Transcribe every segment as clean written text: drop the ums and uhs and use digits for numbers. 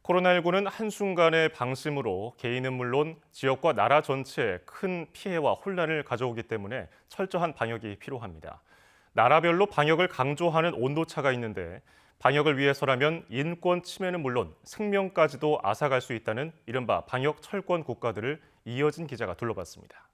코로나19는 한순간의 방심으로 개인은 물론 지역과 나라 전체에 큰 피해와 혼란을 가져오기 때문에 철저한 방역이 필요합니다. 나라별로 방역을 강조하는 온도차가 있는데 방역을 위해서라면 인권 침해는 물론 생명까지도 앗아갈 수 있다는 이른바 방역 철권 국가들을 이어진 기자가 둘러봤습니다.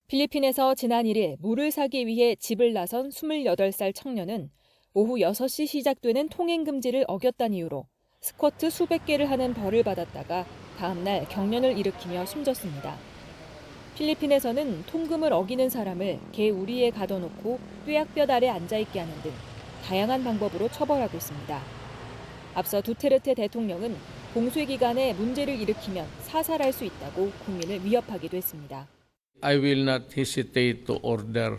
필리핀에서 지난 1일 물을 사기 위해 집을 나선 28살 청년은 오후 6시 시작되는 통행 금지를 어겼다는 이유로 스쿼트 수백 개를 하는 벌을 받았다가 다음 날 경련을 일으키며 숨졌습니다. 필리핀에서는 통금을 어기는 사람을 개 우리에 가둬놓고 뙤약볕 아래 앉아있게 하는 등 다양한 방법으로 처벌하고 있습니다. 앞서 두테르테 대통령은 봉쇄 기간에 문제를 일으키면 사살할 수 있다고 국민을 위협하기도 했습니다. I will not hesitate to order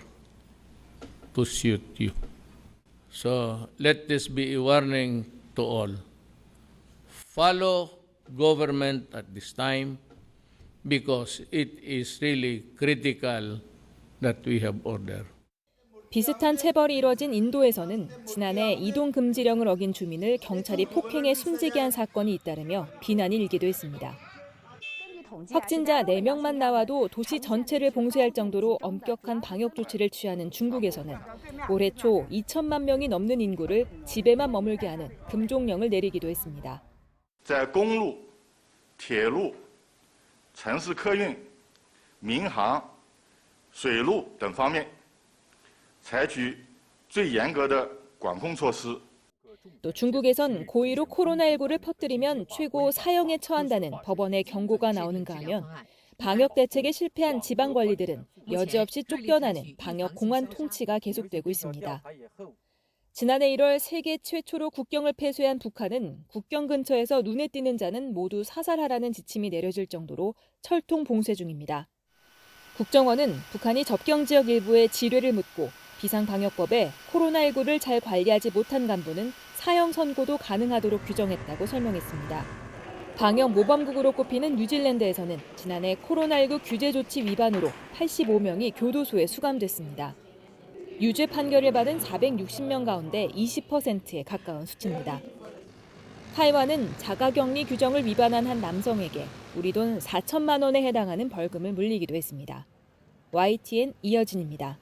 to shoot you. So let this be a warning to all. Follow government at this time because it is really critical that we have order. 비슷한 체벌이 이뤄진 인도에서는 지난해 이동 금지령을 어긴 주민을 경찰이 폭행해 숨지게 한 사건이 잇따르며 비난이 일기도 했습니다. 확진자 4명만 나와도 도시 전체를 봉쇄할 정도로 엄격한 방역 조치를 취하는 중국에서는 올해 초 2천만 명이 넘는 인구를 집에만 머물게 하는 금종령을 내리기도 했습니다. 在公路、铁路、城市客运、民航、水路等方面采取最严格的管控措施。 또 중국에선 고의로 코로나19를 퍼뜨리면 최고 사형에 처한다는 법원의 경고가 나오는가 하면 방역 대책에 실패한 지방 관리들은 여지없이 쫓겨나는 방역 공안 통치가 계속되고 있습니다. 지난해 1월 세계 최초로 국경을 폐쇄한 북한은 국경 근처에서 눈에 띄는 자는 모두 사살하라는 지침이 내려질 정도로 철통 봉쇄 중입니다. 국정원은 북한이 접경 지역 일부에 지뢰를 묻고 비상방역법에 코로나19를 잘 관리하지 못한 간부는 사형 선고도 가능하도록 규정했다고 설명했습니다. 방역 모범국으로 꼽히는 뉴질랜드에서는 지난해 코로나19 규제 조치 위반으로 85명이 교도소에 수감됐습니다. 유죄 판결을 받은 460명 가운데 20%에 가까운 수치입니다. 타이완은 자가격리 규정을 위반한 한 남성에게 우리 돈 4천만 원에 해당하는 벌금을 물리기도 했습니다. YTN 이여진입니다.